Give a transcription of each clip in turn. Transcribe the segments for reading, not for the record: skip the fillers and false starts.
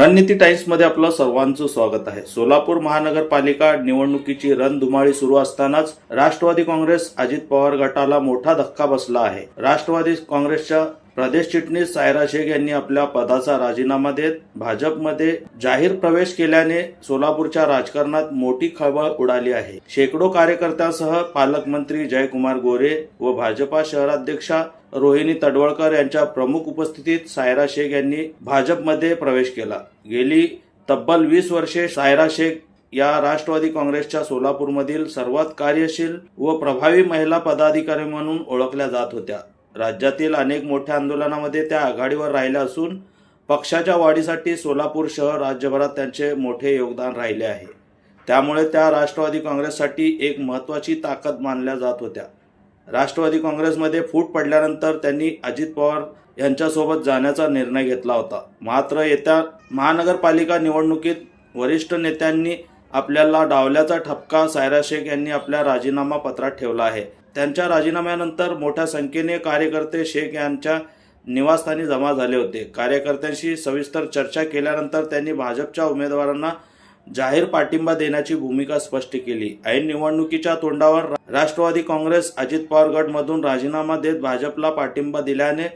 रणनीती टाइम्समध्ये आपलं सर्वांचं स्वागत आहे. सोलापूर महानगरपालिका निवडणुकीची रणधुमाळी सुरू असतानाच राष्ट्रवादी काँग्रेस अजित पवार गटाला मोठा धक्का बसला आहे. राष्ट्रवादी काँग्रेसच्या प्रदेश चिटणीस सायरा शेख यांनी आपल्या पदाचा राजीनामा देत भाजपमध्ये जाहीर प्रवेश केल्याने सोलापूरच्या राजकारणात मोठी खळबळ उडाली आहे. शेकडो कार्यकर्त्यांसह पालकमंत्री जयकुमार गोरे व भाजपा शहराध्यक्षा रोहिणी तडवळकर यांच्या प्रमुख उपस्थितीत सायरा शेख यांनी भाजपमध्ये प्रवेश केला. गेली तब्बल 20 वर्षे सायरा शेख या राष्ट्रवादी काँग्रेसच्या सोलापूरमधील सर्वात कार्यशील व प्रभावी महिला पदाधिकारी म्हणून ओळखल्या जात होत्या. राज्यातील अनेक मोठ्या आंदोलनामध्ये त्या आघाडीवर राहिल्या असून पक्षाच्या वाढीसाठी सोलापूर शहर राज्यभरात त्यांचे मोठे योगदान राहिले आहे. त्यामुळे त्या राष्ट्रवादी काँग्रेससाठी एक महत्त्वाची ताकद मानल्या जात होत्या. राष्ट्रवादी काँग्रेसमध्ये फूट पडल्यानंतर त्यांनी अजित पवार यांच्यासोबत जाण्याचा निर्णय घेतला होता. मात्र येत्या महानगरपालिका निवडणुकीत वरिष्ठ नेत्यांनी आपल्याला डावल्याचा ठपका सायरा शेख यांनी आपल्या राजीनामा पत्रात ठेवला आहे. त्यांच्या राजीनाम्यानंतर मोठ्या संख्येने कार्यकर्ते शेख यांच्या निवासस्थानी जमा झाले होते. कार्यकर्त्यांशी सविस्तर चर्चा केल्यानंतर त्यांनी भाजपच्या उमेदवारांना जाहीर पाठिंबा देण्याची भूमिका स्पष्ट केली. ऐन निवडणुकीच्या तोंडावर राष्ट्रवादी काँग्रेस अजित पवार गटमधून राजीनामा देत भाजपला पाठिंबा दिल्याने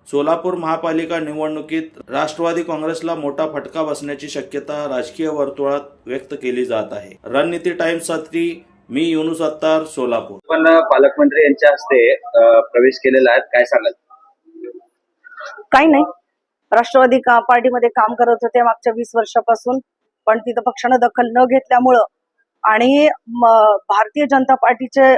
सोलापूर महापालिका निवडणुकीत राष्ट्रवादी काँग्रेसला मोठा फटका बसण्याची शक्यता राजकीय वर्तुळात व्यक्त केली जात आहे. रणनीती टाइम्ससाठी मी युनुस अत्तार, सोलापूर. पण पालकमंत्री यांच्या हस्ते प्रवेश केलेला आहे, काय सांगाल? काही नाही, राष्ट्रवादी पार्टीमध्ये काम करत होते मागच्या 20 वर्षापासून, पण तिथं पक्षानं दखल न घेतल्यामुळं आणि भारतीय जनता पार्टीचे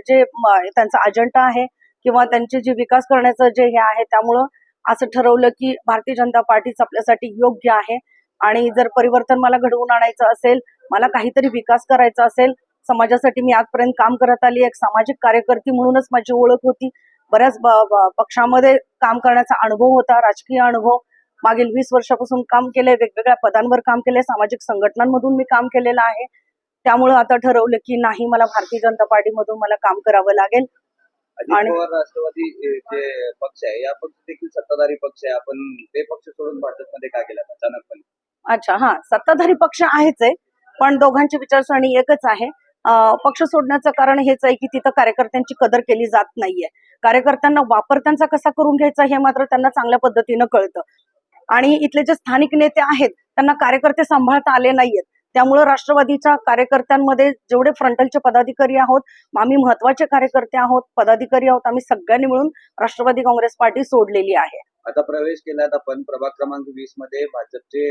जे त्यांचा अजेंडा आहे किंवा त्यांचे जे विकास करण्याचं जे हे आहे, त्यामुळं असं ठरवलं की भारतीय जनता पार्टीच आपल्यासाठी योग्य आहे. आणि जर परिवर्तन मला घडवून आणायचं असेल, मला काहीतरी विकास करायचा असेल, समाजासाठी मी आजपर्यंत काम करत आली, एक सामाजिक कार्यकर्ती म्हणूनच माझी ओळख होती. बऱ्याच पक्षामध्ये काम करण्याचा अनुभव होता, राजकीय अनुभव. मागील 20 वर्षापासून काम केले, वेगवेगळ्या पदांवर काम केले, सामाजिक संघटनांमधून मी काम केलेलं आहे. त्यामुळे आता ठरवलं की नाही, मला भारतीय जनता पार्टीमधून मला काम करावं लागेल. आणि राष्ट्रवादी जे पक्ष आहे, या पक्ष देखील सत्ताधारी पक्ष आहे, आपण ते पक्ष सोडून भाजपमध्ये का गेला अचानकपणे? अच्छा, हा, सत्ताधारी पक्ष आहेच आहे, पण दोघांची विचारसरणी एकच आहे. पक्ष सोडण्याचं कारण हेच आहे की तिथं कार्यकर्त्यांची कदर केली जात नाहीये. कार्यकर्त्यांना वापर त्यांचा कसा करून घ्यायचा हे मात्र त्यांना चांगल्या पद्धतीनं कळतं. आणि इथले जे स्थानिक नेते आहेत त्यांना कार्यकर्ते सांभाळता आले नाहीयेत. त्यामुळे राष्ट्रवादीच्या कार्यकर्त्यांमध्ये जेवढे फ्रंटलचे पदाधिकारी आहोत, आम्ही महत्वाचे कार्यकर्ते आहोत, पदाधिकारी आहोत, आम्ही सगळ्यांनी मिळून राष्ट्रवादी काँग्रेस पार्टी सोडलेली आहे. आता प्रवेश केलात आपण प्रभाग क्रमांक 20 मध्ये. भाजपचे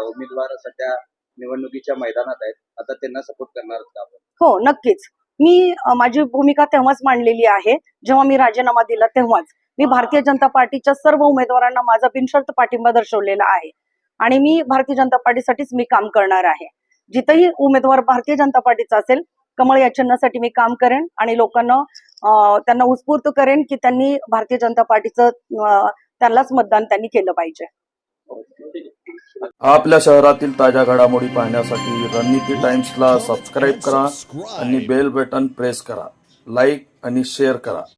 उमेदवार सध्या निवडणुकीच्या मैदानात आहेत, आता त्यांना सपोर्ट करणार का आपण? हो, नक्कीच. मी माझी भूमिका तेव्हाच मांडलेली आहे जेव्हा मी राजीनामा दिला तेव्हाच. मी भारतीय जनता पार्टीच्या सर्व उमेदवारांना माझा बिनशर्त पाठिंबा दर्शवलेला आहे आणि मी भारतीय जनता पार्टीसाठीच मी काम करणार आहे. जिथेही उमेदवार भारतीय जनता पार्टीचा असेल, कमळ या चिन्हासाठी मी काम करेन आणि लोकांना त्यांना उत्स्फूर्त करेन की त्यांनी भारतीय जनता पार्टीचं त्यालाच मतदान त्यांनी केलं पाहिजे. आपल्या शहरातील ताज्या घडामोडी पाहण्यासाठी रणनीती टाइम्सला सबस्क्राईब करा आणि बेल बटन प्रेस करा. लाईक आणि शेअर करा.